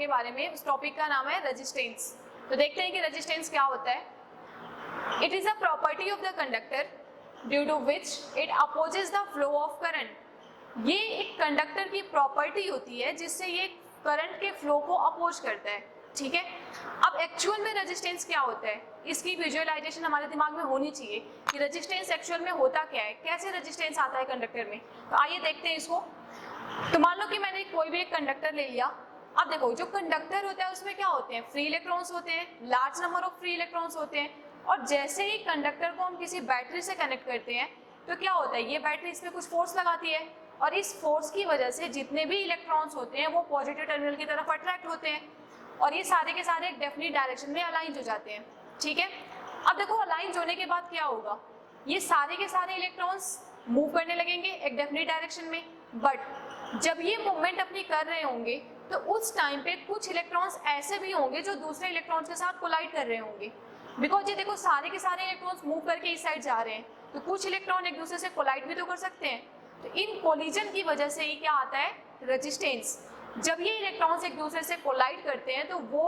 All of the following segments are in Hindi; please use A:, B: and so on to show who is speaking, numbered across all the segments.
A: के बारे में। उस टॉपिक का नाम है रेजिस्टेंस। तो देखते हैं कि रेजिस्टेंस क्या होता है। It is a property of the conductor due to which it opposes the flow of current. ये एक कंडक्टर की प्रॉपर्टी होती है जिससे ये करंट के फ्लो को अपोज करता है, ठीक है। अब एक्चुअल में रेजिस्टेंस क्या होता है, इसकी विजुअलाइजेशन हमारे दिमाग में होनी चाहिए कि रेजिस्टेंस एक्चुअल में होता क्या है, कैसे रेजिस्टेंस आता है कंडक्टर में। तो आइए देखते हैं इसको। तो मान लो कि मैंने कोई भी एक कंडक्टर ले लिया। अब देखो, जो कंडक्टर होता है उसमें क्या होते हैं, फ्री इलेक्ट्रॉन्स होते हैं, large number of free electrons होते हैं। और जैसे ही कंडक्टर को हम किसी बैटरी से कनेक्ट करते हैं तो क्या होता है, ये बैटरी इसमें कुछ फोर्स लगाती है और इस फोर्स की वजह से जितने भी इलेक्ट्रॉन्स होते हैं वो पॉजिटिव टर्मिनल की तरफ अट्रैक्ट होते हैं और ये सारे के सारे एक डेफिनेट डायरेक्शन में अलाइन हो जाते हैं, ठीक है। अब देखो, अलाइन होने के बाद क्या होगा, ये सारे के सारे इलेक्ट्रॉन्स मूव करने लगेंगे एक डेफिनेट डायरेक्शन में। बट जब ये मूवमेंट अपनी कर रहे होंगे तो उस टाइम पे कुछ इलेक्ट्रॉन्स ऐसे भी होंगे जो दूसरे इलेक्ट्रॉन्स के साथ कोलाइड कर रहे होंगे। बिकॉज ये देखो, सारे के सारे इलेक्ट्रॉन्स मूव करके इस साइड जा रहे हैं, तो कुछ इलेक्ट्रॉन एक दूसरे से कोलाइड भी तो कर सकते हैं। तो इन कोलिजन की वजह से ही क्या आता है, रेजिस्टेंस। जब ये इलेक्ट्रॉन्स एक दूसरे से कोलाइड करते हैं तो वो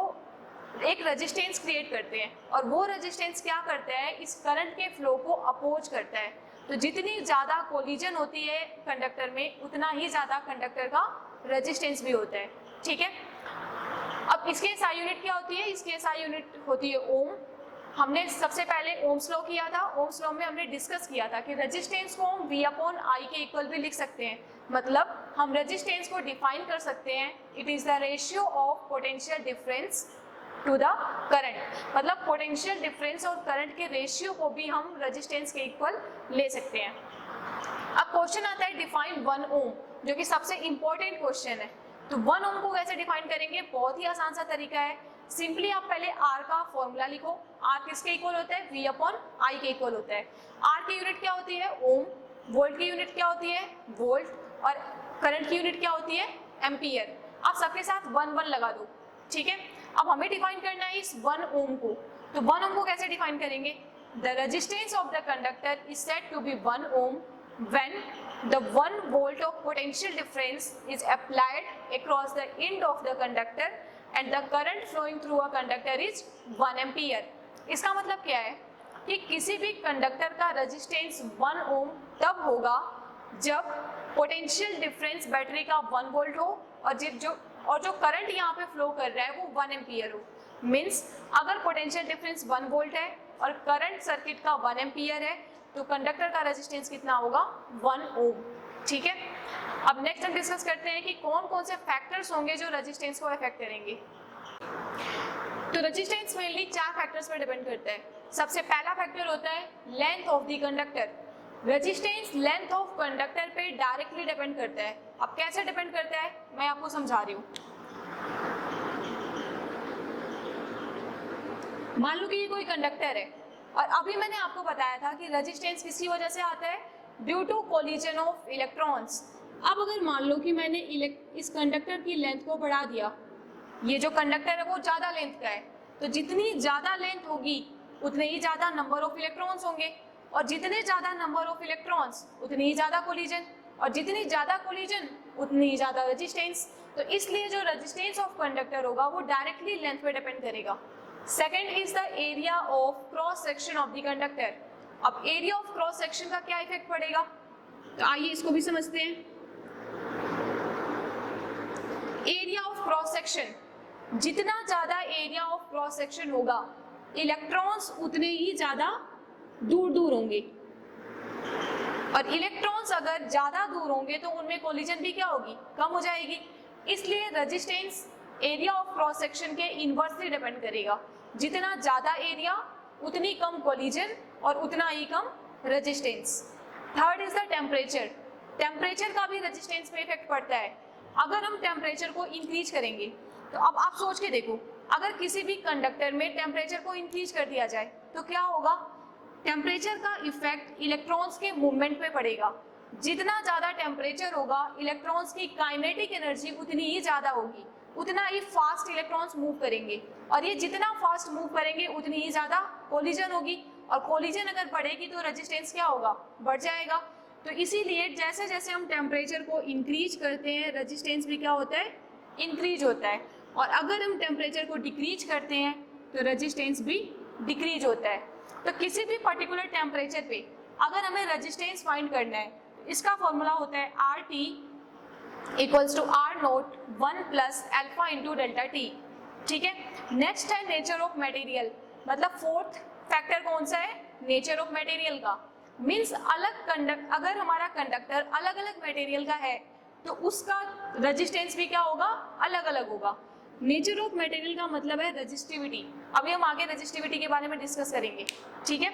A: एक रेजिस्टेंस क्रिएट करते हैं और वो रेजिस्टेंस क्या करता है, इस करंट के फ्लो को अपोज करता है। तो जितनी ज़्यादा कोलिजन होती है कंडक्टर में उतना ही ज़्यादा कंडक्टर का रेजिस्टेंस भी होता है, ठीक है। अब इसकी एसआई यूनिट क्या होती है, इसकी एसआई यूनिट होती है ओम। हमने सबसे पहले ओम्स लॉ किया था। ओम्स लॉ में हमने डिस्कस किया था कि रेजिस्टेंस को हम V/I के इक्वल भी लिख सकते हैं। मतलब हम रेजिस्टेंस को डिफाइन कर सकते हैं, it is the ratio of potential difference to the current. मतलब पोटेंशियल डिफरेंस और करंट के रेशियो को भी हम रेजिस्टेंस के इक्वल ले सकते हैं। अब क्वेश्चन आता है डिफाइन 1 ओम, जो कि सबसे इंपॉर्टेंट क्वेश्चन है। तो 1 ओम को कैसे डिफाइन करेंगे, बहुत ही आसान सा तरीका है। सिंपली आप पहले R का फॉर्मूला लिखो। R किसके इक्वल होता है, V/I के इक्वल होता है। R की यूनिट क्या होती है, ओम। वोल्ट की यूनिट क्या होती है, वोल्ट। और करंट की यूनिट क्या होती है, एम्पियर। आप सबके साथ 1 लगा दो, ठीक है। अब हमें डिफाइन करना है इस 1 ओम को। तो 1 ओम को कैसे डिफाइन करेंगे, the resistance of the conductor is said to be 1 ohm when the 1 volt of potential difference is applied across the end of the conductor and the current flowing through a conductor is 1 ampere। इसका मतलब क्या है कि किसी भी कंडक्टर का रेजिस्टेंस 1 ओम तब होगा जब पोटेंशियल डिफरेंस बैटरी का 1 वोल्ट हो और जो करंट यहाँ पे फ्लो कर रहा है वो 1 एम्पियर हो। मीन्स अगर पोटेंशियल डिफरेंस 1 वोल्ट है और करंट सर्किट का 1 एम्पियर है तो कंडक्टर का रेजिस्टेंस कितना होगा, 1 ओम, ठीक है। अब नेक्स्ट हम डिस्कस करते हैं कि कौन कौन से फैक्टर्स होंगे जो रेजिस्टेंस को अफेक्ट करेंगे। तो रेजिस्टेंस मेनली 4 फैक्टर्स पर डिपेंड करता है। सबसे पहला फैक्टर होता है length of the conductor. Resistance length of conductor पे डायरेक्टली डिपेंड करता है। अब कैसे डिपेंड करता है मैं आपको समझा रही हूँ। मान लो कि ये कोई कंडक्टर है और अभी मैंने आपको बताया था कि रेजिस्टेंस किसकी वजह से आता है, due to collision of electrons. अब अगर मान लो कि मैंने इस कंडक्टर की लेंथ को बढ़ा दिया, ये जो कंडक्टर है वो ज़्यादा लेंथ का है, तो जितनी ज़्यादा लेंथ होगी उतने ही ज़्यादा नंबर ऑफ इलेक्ट्रॉन्स होंगे और जितने ज़्यादा नंबर ऑफ इलेक्ट्रॉन्स उतनी ही ज़्यादा कोलिजन और जितनी ज़्यादा कोलिजन उतनी ही ज़्यादा रेजिस्टेंस। तो इसलिए जो रेजिस्टेंस ऑफ कंडक्टर होगा वो डायरेक्टली लेंथ पे डिपेंड करेगा। Second is the area of cross section of the conductor. अब एरिया ऑफ क्रॉस सेक्शन का क्या इफेक्ट पड़ेगा, तो आइए इसको भी समझते हैं। एरिया ऑफ क्रॉस सेक्शन, जितना ज्यादा एरिया ऑफ क्रॉस सेक्शन होगा इलेक्ट्रॉन्स उतने ही ज्यादा दूर दूर होंगे और इलेक्ट्रॉन्स अगर ज्यादा दूर होंगे तो उनमें कोलिजन भी क्या होगी, कम हो जाएगी। इसलिए resistance area of cross section के इनवर्सली डिपेंड करेगा। जितना ज्यादा एरिया उतनी कम कोलिजन और उतना ही कम resistance. Third is the temperature. Temperature का भी रेजिस्टेंस पे इफेक्ट पड़ता है। अगर हम टेम्परेचर को इंक्रीज करेंगे तो अब आप सोच के देखो, अगर किसी भी कंडक्टर में टेम्परेचर को इंक्रीज कर दिया जाए तो क्या होगा, टेम्परेचर का इफेक्ट इलेक्ट्रॉन्स के मूवमेंट पे पड़ेगा। जितना ज़्यादा टेम्परेचर होगा इलेक्ट्रॉन्स की काइनेटिक एनर्जी उतनी ही ज़्यादा होगी, उतना ही फास्ट इलेक्ट्रॉन्स मूव करेंगे और ये जितना फास्ट मूव करेंगे उतनी ही ज़्यादा कोलिजन होगी और कोलिजन अगर बढ़ेगी तो रेजिस्टेंस क्या होगा, बढ़ जाएगा। तो इसीलिए जैसे जैसे हम टेम्परेचर को इंक्रीज करते हैं रेजिस्टेंस भी क्या होता है, इंक्रीज होता है। और अगर हम टेम्परेचर को डिक्रीज करते हैं तो रेजिस्टेंस भी डिक्रीज होता है। तो किसी भी पर्टिकुलर टेम्परेचर पे अगर हमें रेजिस्टेंस फाइंड करना है, इसका फॉर्मूला होता है RT equals to R naught 1 plus alpha into delta T. ठीक है, नेक्स्ट है नेचर ऑफ मटेरियल, मतलब फोर्थ फैक्टर कौन सा है, नेचर ऑफ मटेरियल का। मीन्स अगर हमारा कंडक्टर अलग अलग मटेरियल का है तो उसका रेजिस्टेंस भी क्या होगा, अलग अलग होगा। नेचर ऑफ मटेरियल का मतलब है रेजिस्टिविटी। अभी हम आगे रेजिस्टिविटी के बारे में डिस्कस करेंगे। ठीक है,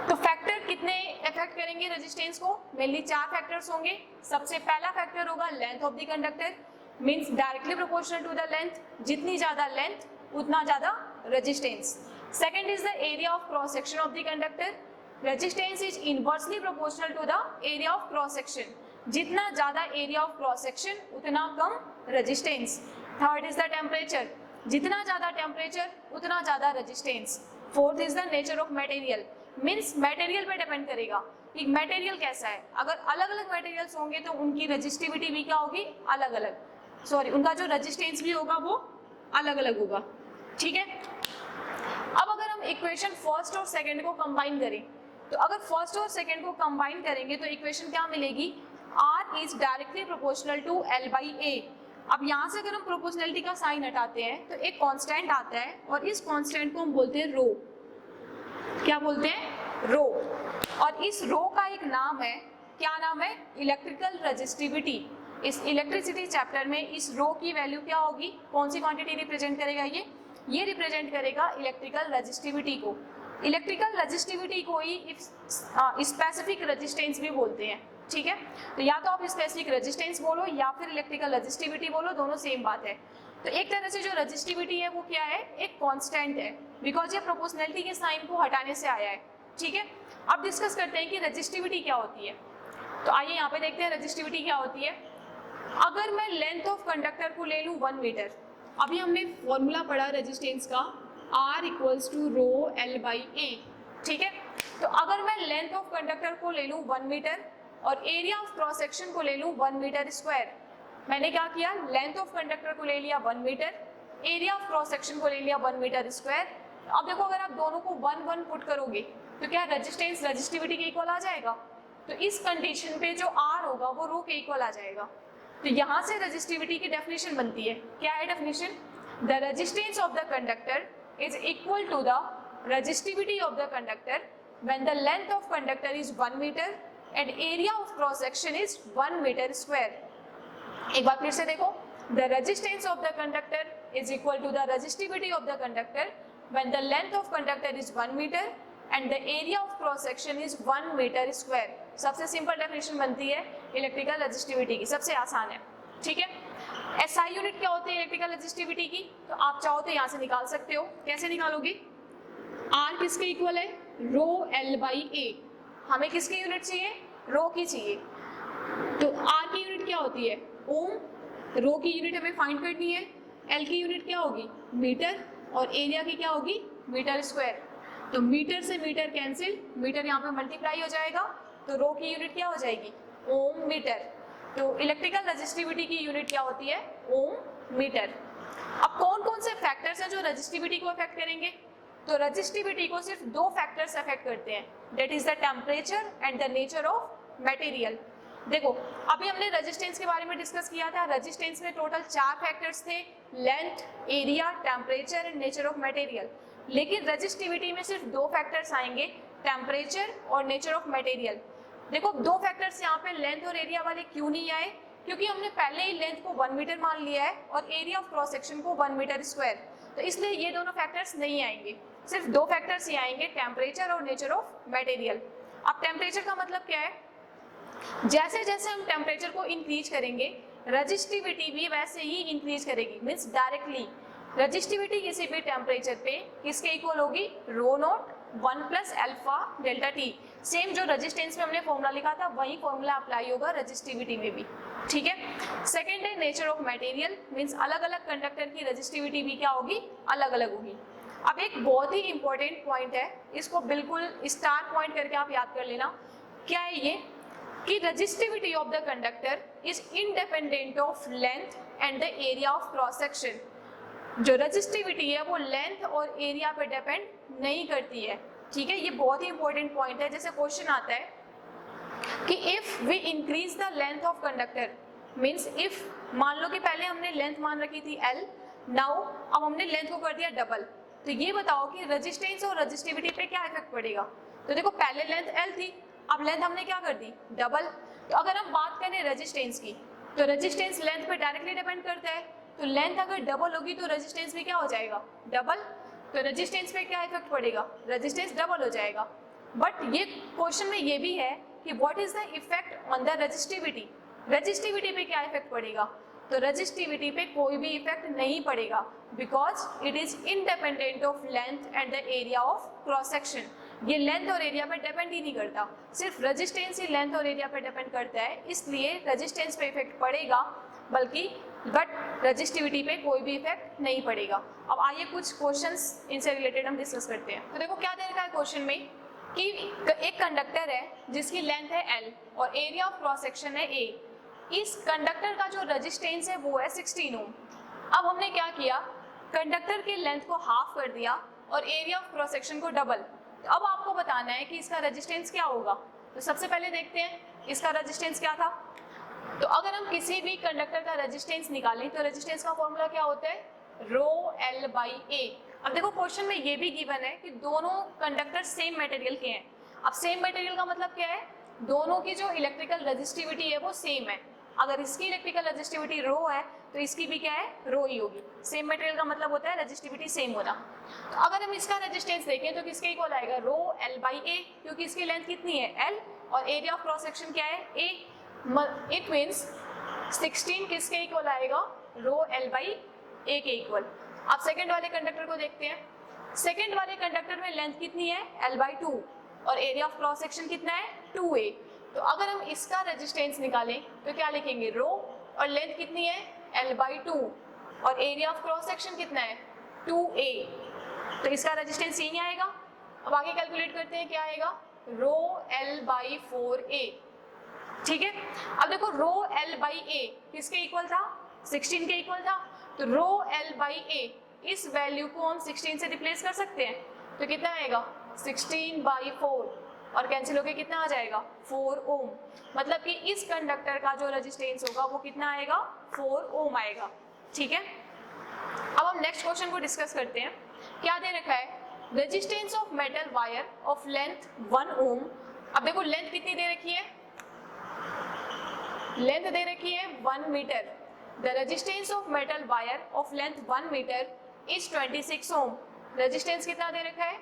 A: तो फैक्टर कितने इफेक्ट करेंगे रेजिस्टेंस को, मेनली 4 फैक्टर्स होंगे। सबसे पहला फैक्टर होगा length of the conductor, means directly proportional to the length, जितनी ज्यादा लेंथ उतना ज्यादा resistance. Second is the area of cross section of the conductor, resistance is inversely proportional to the area of cross section, जितना ज्यादा एरिया ऑफ क्रॉस सेक्शन उतना कम resistance. Third is the temperature, जितना ज्यादा टेम्परेचर उतना ज्यादा resistance. Fourth is the nature of material, means material पे डिपेंड करेगा कि मटेरियल कैसा है। अगर अलग अलग मटेरियल्स होंगे तो उनकी रेजिस्टिविटी भी क्या होगी, अलग अलग, उनका जो रेजिस्टेंस भी होगा वो अलग अलग होगा। ठीक है, अब अगर हम इक्वेशन फर्स्ट और सेकंड को कंबाइन करें, तो अगर फर्स्ट और सेकंड को कंबाइन करेंगे तो इक्वेशन क्या मिलेगी, R is directly proportional to L by A। अब यहाँ से अगर हम प्रोपोर्शनलिटी का साइन हटाते हैं तो एक कांस्टेंट आता है और इस कांस्टेंट को हम बोलते हैं रो। क्या बोलते हैं, रो। और इस रो का एक नाम है, क्या नाम है, इलेक्ट्रिकल रेजिस्टिविटी। इस इलेक्ट्रिसिटी चैप्टर में इस रो की वैल्यू क्या होगी, कौन सी क्वांटिटी रिप्रेजेंट करेगा, ये रिप्रेजेंट करेगा इलेक्ट्रिकल रेजिस्टिविटी को। इलेक्ट्रिकल रेजिस्टिविटी को ही स्पेसिफिक रेजिस्टेंस भी बोलते हैं। ठीक है, तो या तो आप स्पेसिफिक रेजिस्टेंस बोलो या फिर इलेक्ट्रिकल रेजिस्टिविटी बोलो, दोनों सेम बात है। तो एक तरह से जो रेजिस्टिविटी है वो क्या है, एक कांस्टेंट है, बिकॉज ये प्रोपोर्शनलिटी के साइन को हटाने से आया है। ठीक है, अब डिस्कस करते हैं कि रेजिस्टिविटी क्या होती है। तो आइए यहाँ पे देखते हैं रेजिस्टिविटी क्या होती है। अगर मैं लेंथ ऑफ कंडक्टर को ले लूँ 1 मीटर, अभी हमने फॉर्मूला पढ़ा रेजिस्टेंस का, R equals to rho L by A। ठीक है, तो अगर मैं लेंथ ऑफ कंडक्टर को ले लूँ 1 मीटर और एरिया ऑफ क्रॉस सेक्शन को ले लूँ 1 मीटर स्क्वायर, मैंने क्या किया, लेंथ ऑफ कंडक्टर को ले लिया 1 metre, area of cross section को ले लिया 1 मीटर स्क्वायर। अब देखो अगर आप दोनों को 1 1 पुट करोगे तो क्या रेजिस्टेंस रेजिस्टिविटी के इक्वल आ जाएगा। तो इस कंडीशन पे जो R होगा वो रो के इक्वल आ जाएगा। तो यहाँ से रेजिस्टिविटी की डेफिनेशन बनती है, क्या है definition, the resistance of the conductor is equal to the resistivity of the conductor when the length of conductor is 1 metre and area of cross section is 1 metre square. एक बार फिर से देखो, the resistance of the conductor is equal to the resistivity of the conductor when the length of conductor is 1 metre and the area of cross section is 1 metre square. सबसे सिंपल डेफिनेशन बनती है इलेक्ट्रिकल रेजिस्टिविटी की, सबसे आसान है। ठीक है, SI यूनिट क्या होती है इलेक्ट्रिकल रेजिस्टिविटी की, तो आप चाहो तो यहाँ से निकाल सकते हो। कैसे निकालोगे, R किसके इक्वल है, रो L बाई A। हमें किसकी यूनिट चाहिए, रो की चाहिए। तो R की यूनिट क्या होती है, ओम, रो की यूनिट हमें फाइंड करनी है, L की यूनिट क्या होगी, मीटर, और एरिया की क्या होगी, मीटर स्क्वायर। तो मीटर से मीटर कैंसिल, मीटर यहाँ पे मल्टीप्लाई हो जाएगा, तो रो की यूनिट क्या हो जाएगी, ओम मीटर। तो इलेक्ट्रिकल रेजिस्टिविटी की यूनिट क्या होती है, ओम मीटर। अब कौन कौन से फैक्टर्स हैं जो रेजिस्टिविटी को अफेक्ट करेंगे, तो रेजिस्टिविटी को सिर्फ 2 फैक्टर्स अफेक्ट करते हैं, that is the temperature and the nature of material. देखो अभी हमने रेजिस्टेंस के बारे में डिस्कस किया था, रेजिस्टेंस में टोटल 4 फैक्टर्स थे, length, area, temperature and nature of material. लेकिन रेजिस्टिविटी में सिर्फ 2 फैक्टर्स आएंगे, टेम्परेचर और नेचर ऑफ मटेरियल। देखो 2 फैक्टर्स यहाँ पे लेंथ और एरिया वाले क्यों नहीं आए, क्योंकि हमने पहले ही लेंथ को 1 मीटर मान लिया है और एरिया ऑफ क्रॉस सेक्शन को 1 मीटर स्क्वायर, तो इसलिए ये दोनों फैक्टर्स नहीं आएंगे, सिर्फ 2 फैक्टर्स ही आएंगे, टेम्परेचर और नेचर ऑफ मटेरियल। अब टेम्परेचर का मतलब क्या है, जैसे जैसे हम टेम्परेचर को इंक्रीज करेंगे रेजिस्टिविटी भी वैसे ही इंक्रीज करेगी, मीन्स डायरेक्टली रेजिस्टिविटी किसी भी टेम्परेचर पे किसके इक्वल होगी, rho naught 1 plus alpha delta T. Same जो रेजिस्टेंस में हमने फॉर्मूला लिखा था वही फॉर्मूला अप्लाई होगा रेजिस्टिविटी में भी। ठीक है, सेकेंड है नेचर ऑफ मटेरियल, मीन्स अलग अलग कंडक्टर की रेजिस्टिविटी भी क्या होगी, अलग अलग होगी। अब एक बहुत ही इंपॉर्टेंट पॉइंट है, इसको बिल्कुल स्टार पॉइंट करके आप याद कर लेना, क्या है ये, कि resistivity of the conductor is independent of length and the area of cross section. जो रजिस्टिविटी है वो लेंथ और एरिया पे डिपेंड नहीं करती है, ठीक है। ये बहुत ही इंपॉर्टेंट पॉइंट है। जैसे क्वेश्चन आता है कि if we increase the length of conductor, means if मान लो कि पहले हमने लेंथ मान रखी थी L, नाउ अब हमने लेंथ को कर दिया डबल, तो ये बताओ कि रेजिस्टेंस और रजिस्टिविटी पे क्या इफेक्ट पड़ेगा। तो देखो पहले लेंथ L थी, अब लेंथ हमने क्या कर दी डबल। तो अगर हम बात करें रेजिस्टेंस की, तो रेजिस्टेंस लेंथ पे डायरेक्टली डिपेंड करता है, तो लेंथ अगर डबल होगी तो रेजिस्टेंस भी क्या हो जाएगा डबल। तो रेजिस्टेंस पे क्या इफेक्ट पड़ेगा, रेजिस्टेंस डबल हो जाएगा। बट ये क्वेश्चन में ये भी है कि what is the effect on the resistivity, resistivity पे क्या इफेक्ट पड़ेगा। तो रेजिस्टिविटी पे कोई भी इफेक्ट नहीं पड़ेगा, because it is independent of length and the area of cross section. ये लेंथ और एरिया पे डिपेंड ही नहीं करता, सिर्फ रेजिस्टेंस ही लेंथ और एरिया पे डिपेंड करता है, इसलिए रेजिस्टेंस पे इफेक्ट पड़ेगा बल्कि बट रेजिस्टिविटी पे कोई भी इफेक्ट नहीं पड़ेगा। अब आइए कुछ क्वेश्चंस इनसे रिलेटेड हम डिस्कस करते हैं। तो देखो क्या दे रखा है क्वेश्चन में कि एक कंडक्टर है जिसकी लेंथ है L और एरिया ऑफ क्रॉस सेक्शन है A। इस कंडक्टर का जो रेजिस्टेंस है वो है 16 ओम। अब हमने क्या किया, कंडक्टर के लेंथ को हाफ कर दिया और एरिया ऑफ क्रॉस सेक्शन को डबल। तो अब आपको बताना है कि इसका रेजिस्टेंस क्या होगा। तो सबसे पहले देखते हैं इसका रेजिस्टेंस क्या था। तो अगर हम किसी भी कंडक्टर का रेजिस्टेंस निकालें तो रेजिस्टेंस का फॉर्मूला क्या होता है, रो L बाई ए। अब देखो क्वेश्चन में ये भी गिवन है कि दोनों कंडक्टर सेम मटेरियल के हैं। अब सेम मटेरियल का मतलब क्या है, दोनों की जो इलेक्ट्रिकल रेजिस्टिविटी है वो सेम है। अगर इसकी इलेक्ट्रिकल रेजिस्टिविटी रो है तो इसकी भी क्या है, रो ही होगी। सेम मटेरियल का मतलब होता है रेजिस्टिविटी सेम होना। तो अगर हम इसका रेजिस्टेंस देखें तो किसके इक्वल आएगा, रो L बाई ए, क्योंकि इसकी लेंथ कितनी है L और एरिया ऑफ क्रॉस सेक्शन क्या है A। इट मीन्स 16 किसके इक्वल आएगा, रो L बाई ए के इक्वल। अब सेकंड वाले कंडक्टर को देखते हैं। सेकंड वाले कंडक्टर में लेंथ कितनी है L बाई 2 और एरिया ऑफ क्रॉस सेक्शन कितना है 2a। तो अगर हम इसका रेजिस्टेंस निकालें तो क्या लिखेंगे, रो और लेंथ कितनी है L बाई 2 और एरिया ऑफ क्रॉस सेक्शन कितना है 2a, तो इसका रेजिस्टेंस यही आएगा। अब आगे कैलकुलेट करते हैं क्या आएगा, रो L बाई 4a, ठीक है। अब देखो रो L बाई a किसके इक्वल था, 16 के इक्वल था। तो रो L बाई a इस वैल्यू को हम 16 से रिप्लेस कर सकते हैं, तो कितना आएगा 16 बाई 4 और कैंसिल होके कितना आ जाएगा 4 ओम। मतलब कि इस कंडक्टर का जो रेजिस्टेंस होगा वो कितना आएगा 4 ओम आएगा, ठीक है। अब हम नेक्स्ट क्वेश्चन को डिस्कस करते हैं। क्या दे रखा है, resistance of metal wire of length 1 ओम। अब देखो लेंथ कितनी दे रखी है, लेंथ दे रखी है 1 metre. The resistance of metal wire of length 1 metre is 26 ohm. Resistance कितना दे रखा है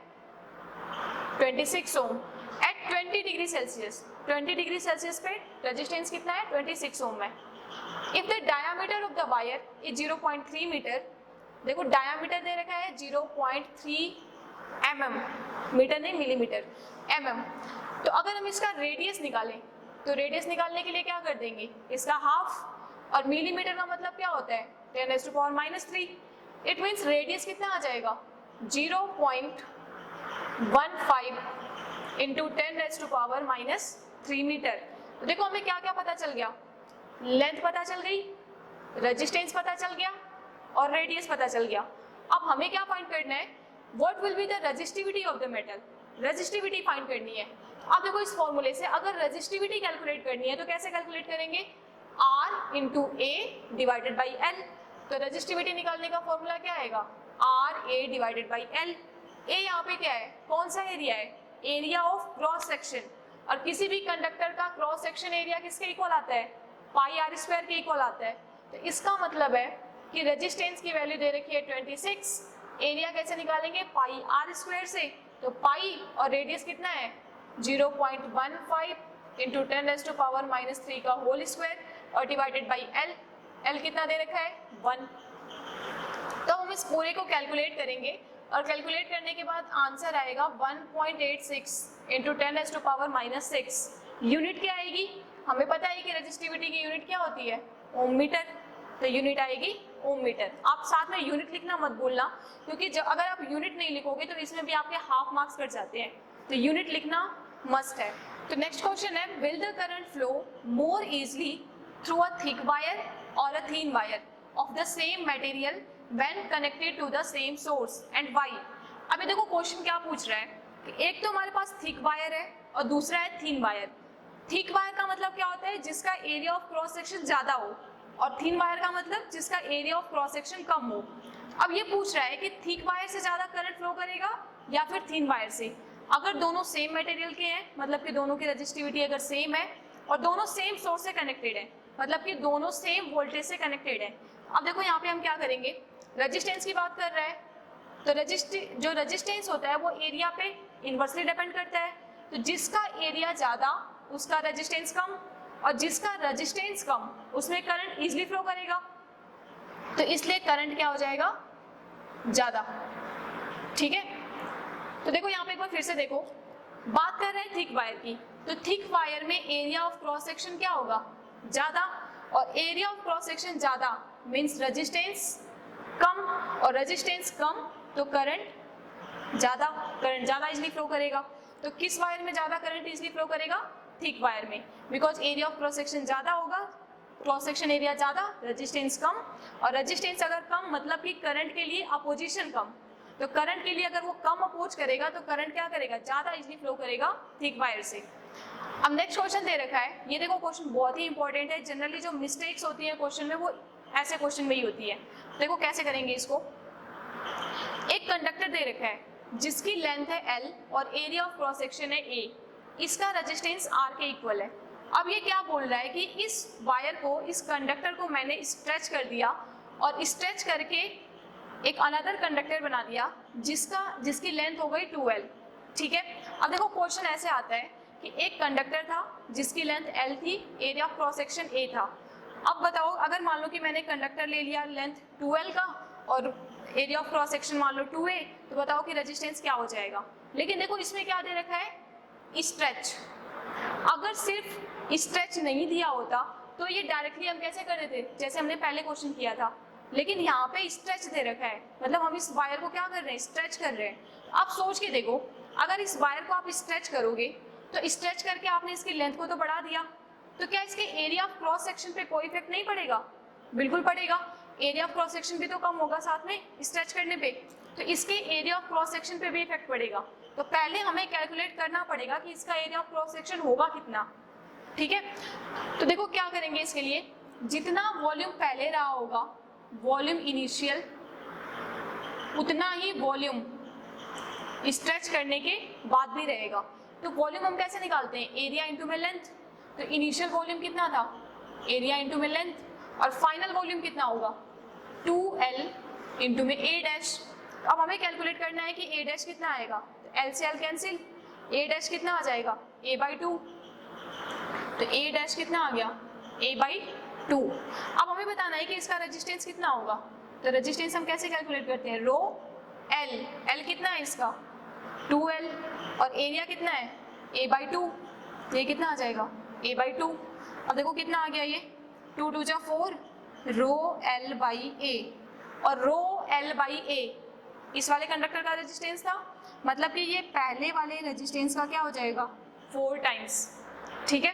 A: 26 ohm at 20 degree Celsius. 20 degree Celsius पे रेजिस्टेंस कितना है 26 ओम है। If the diameter of the wire is 0.3 metre, देखो डायामीटर दे रखा है 0.3 mm, मीटर नहीं मिलीमीटर, mm। तो अगर हम इसका रेडियस निकालें तो रेडियस निकालने के लिए क्या कर देंगे, इसका हाफ, और मिलीमीटर का मतलब क्या होता है 10⁻³ इट मीन्स रेडियस कितना आ जाएगा 0.15 इंटू 10⁻³ मीटर। तो देखो हमें क्या क्या पता चल गया, लेंथ पता चल गई, रेजिस्टेंस पता चल गया और रेडियस पता चल गया। अब हमें क्या फाइंड करना है, what will be the resistivity of the metal, resistivity find करनी है। अब देखो इस फॉर्मूले से अगर रेजिस्टिविटी कैलकुलेट करनी है तो कैसे कैलकुलेट करेंगे, R into A divided by L। तो रेजिस्टिविटी निकालने का फॉर्मूला क्या आएगा, RA divided by L। A यहाँ पे क्या है, कौन सा एरिया है, एरिया ऑफ क्रॉस सेक्शन, और किसी भी कंडक्टर का क्रॉस सेक्शन एरिया किसके इक्वल आता है पाई आर स्क्वायर के इक्वल आता है। तो इसका मतलब है कि रेजिस्टेंस की वैल्यू दे रखी है 26, एरिया कैसे निकालेंगे पाई आर स्क्वायर से, तो पाई और रेडियस कितना है 0.15 इंटू 10⁻³ का होल स्क्वायर और डिवाइडेड बाई L। L कितना दे रखा है 1। तो हम इस पूरे को कैलकुलेट करेंगे और कैलकुलेट करने के बाद आंसर आएगा 1.86 इंटू 10⁻⁻6। यूनिट क्या आएगी, हमें पता है कि रेजिस्टिविटी की यूनिट क्या होती है ओम मीटर, तो यूनिट आएगी ओम मीटर। आप साथ में यूनिट लिखना मत भूलना, क्योंकि जब अगर आप यूनिट नहीं लिखोगे तो इसमें भी आपके हाफ मार्क्स कट जाते हैं, तो यूनिट लिखना मस्ट है। तो नेक्स्ट क्वेश्चन है, will the current flow more easily through a thick wire or a thin wire of the same material when connected to the same source and why. अभी देखो क्वेश्चन क्या पूछ रहा है कि एक तो हमारे पास थिक वायर है और दूसरा है थिन वायर। थिक वायर का मतलब क्या होता है, जिसका एरिया ऑफ क्रॉस सेक्शन ज्यादा हो, और थिन वायर का मतलब जिसका एरिया ऑफ क्रॉस सेक्शन कम हो। अब ये पूछ रहा है कि थिक वायर से ज्यादा करंट फ्लो करेगा या फिर थिन वायर से। अगर दोनों सेम मटेरियल के हैं, मतलब कि दोनों की रेजिस्टिविटी अगर सेम है और दोनों सेम सोर्स से कनेक्टेड है, मतलब कि दोनों सेम वोल्टेज से कनेक्टेड है। अब देखो यहाँ पे हम क्या करेंगे, रेजिस्टेंस की बात कर रहा है, तो जो रेजिस्टेंस होता है वो एरिया पे इन्वर्सली डिपेंड करता है। तो जिसका एरिया ज्यादा उसका रेजिस्टेंस कम, और जिसका रेजिस्टेंस कम उसमें करंट इजीली फ्लो करेगा, तो इसलिए करंट क्या हो जाएगा, ज्यादा। ठीक है, तो देखो यहाँ पे एक बार फिर से देखो, बात कर रहे हैं थिक वायर की, तो थिक वायर में एरिया ऑफ क्रॉस सेक्शन क्या होगा, ज्यादा, और एरिया ऑफ क्रॉस सेक्शन ज्यादा मींस रेजिस्टेंस कम, और रेजिस्टेंस कम तो करंट ज्यादा इजीली फ्लो करेगा। तो किस वायर में ज्यादा करंट इजीली फ्लो करेगा, थिक वायर में, because area of cross section ज्यादा होगा, क्रॉस सेक्शन एरिया ज्यादा, रेजिस्टेंस कम, और रेजिस्टेंस अगर कम मतलब कि करंट के लिए अपोजिशन कम, तो करंट के लिए अगर वो कम अपोज करेगा तो करंट क्या करेगा, ज्यादा इजीली फ्लो करेगा थिक वायर से। अब नेक्स्ट क्वेश्चन दे रखा है, ये देखो क्वेश्चन बहुत ही इंपॉर्टेंट है, जनरली जो मिस्टेक्स होती है क्वेश्चन में वो ऐसे क्वेश्चन में ही होती है। देखो कैसे करेंगे इसको, एक कंडक्टर दे रखा है जिसकी लेंथ है L और एरिया ऑफ क्रॉस सेक्शन है A, इसका रेजिस्टेंस R के इक्वल है। अब ये क्या बोल रहा है कि इस वायर को, इस कंडक्टर को मैंने स्ट्रेच कर दिया और स्ट्रेच करके एक अनदर कंडक्टर बना दिया जिसकी लेंथ हो गई 2L। ठीक है, अब देखो क्वेश्चन ऐसे आता है कि एक कंडक्टर था जिसकी लेंथ L थी, area of cross section A था। अब बताओ, अगर मान लो कि मैंने कंडक्टर ले लिया लेंथ 2L का और एरिया ऑफ क्रॉस सेक्शन मान लो 2A, तो बताओ कि रेजिस्टेंस क्या हो जाएगा। लेकिन देखो इसमें क्या दे रखा है, स्ट्रेच। अगर सिर्फ स्ट्रेच नहीं दिया होता तो ये डायरेक्टली हम कैसे कर देते, जैसे हमने पहले क्वेश्चन किया था, लेकिन यहाँ पे स्ट्रेच दे रखा है, मतलब हम इस वायर को क्या कर रहे हैं, स्ट्रेच कर रहे हैं। आप सोच के देखो, अगर इस वायर को आप स्ट्रेच करोगे तो स्ट्रेच करके आपने इसकी लेंथ को तो बढ़ा दिया, तो क्या इसके एरिया ऑफ क्रॉस सेक्शन पे कोई इफेक्ट नहीं पड़ेगा, बिल्कुल पड़ेगा। एरिया ऑफ क्रॉस सेक्शन भी तो कम होगा साथ में स्ट्रेच करने पे, तो इसके एरिया ऑफ क्रॉस सेक्शन पे भी इफेक्ट पड़ेगा। तो पहले हमें कैलकुलेट करना पड़ेगा कि इसका एरिया ऑफ क्रॉस सेक्शन होगा कितना। ठीक है, तो देखो क्या करेंगे इसके लिए, जितना वॉल्यूम पहले रहा होगा, वॉल्यूम इनिशियल, उतना ही वॉल्यूम स्ट्रेच करने के बाद भी रहेगा। तो वॉल्यूम हम कैसे निकालते हैं, एरिया इंटू में लेंथ। तो इनिशियल वॉल्यूम कितना था, एरिया इंटू में लेंथ, और फाइनल वॉल्यूम कितना होगा, 2L इंटू में A डैश। अब हमें कैलकुलेट करना है कि A डैश कितना आएगा, तो L से L कैंसिल, A डैश कितना आ जाएगा, A/2, तो A डैश कितना आ गया, A/2। अब हमें बताना है कि इसका रेजिस्टेंस कितना होगा, तो रेजिस्टेंस हम कैसे कैलकुलेट करते हैं, रो L, L कितना है इसका 2L, और एरिया कितना है A/2, तो ये कितना आ जाएगा A/2। अब देखो कितना आ गया, ये 2 2 जा 4, रो L/A, और रो L/A इस वाले कंडक्टर का रेजिस्टेंस था, मतलब कि ये पहले वाले रेजिस्टेंस का क्या हो जाएगा, 4 टाइम्स। ठीक है,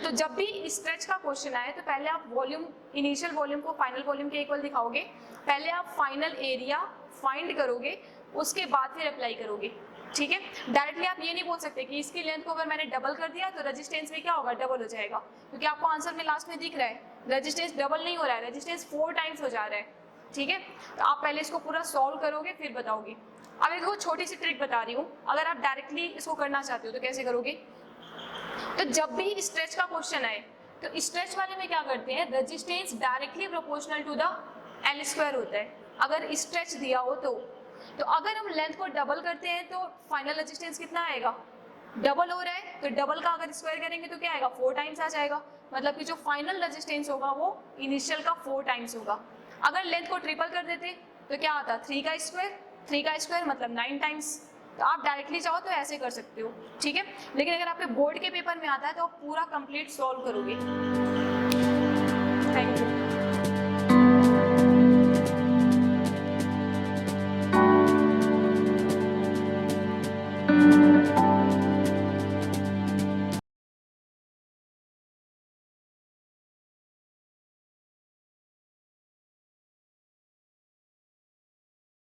A: तो जब भी स्ट्रेच का क्वेश्चन आए तो पहले आप वॉल्यूम, इनिशियल वॉल्यूम को फाइनल वॉल्यूम के इक्वल दिखाओगे, पहले आप फाइनल एरिया फाइंड करोगे, उसके बाद फिर अप्लाई करोगे। ठीक है, डायरेक्टली आप ये नहीं बोल सकते कि इसकी लेंथ को अगर मैंने डबल कर दिया तो रेजिस्टेंस भी क्या होगा, डबल हो जाएगा, क्योंकि आपको आंसर में लास्ट में दिख रहा है रेजिस्टेंस डबल नहीं हो रहा है, रेजिस्टेंस 4 टाइम्स हो जा रहा है। ठीक है, तो आप पहले इसको पूरा सॉल्व करोगे फिर बताओगे। अब एक वो छोटी सी ट्रिक बता रही हूँ, अगर आप डायरेक्टली इसको करना चाहते हो तो कैसे करोगे, तो जब भी स्ट्रेच का क्वेश्चन आए तो स्ट्रेच वाले में क्या करते हैं, resistance directly proportional to the L² होता है अगर स्ट्रेच दिया हो तो अगर हम लेंथ को डबल करते हैं तो फाइनल रेजिस्टेंस कितना आएगा, डबल हो रहा है तो डबल का अगर स्क्वायर करेंगे तो क्या आएगा, 4 टाइम्स आ जाएगा, मतलब कि जो फाइनल रेजिस्टेंस होगा वो इनिशियल का 4 टाइम्स होगा। अगर लेंथ को ट्रिपल कर देते तो क्या आता, 3 का स्क्वायर मतलब 9 टाइम्स। तो आप डायरेक्टली चाहो तो ऐसे कर सकते हो। ठीक है, लेकिन अगर आपके बोर्ड के पेपर में आता है तो आप पूरा कंप्लीट सॉल्व करोगे। Thank you.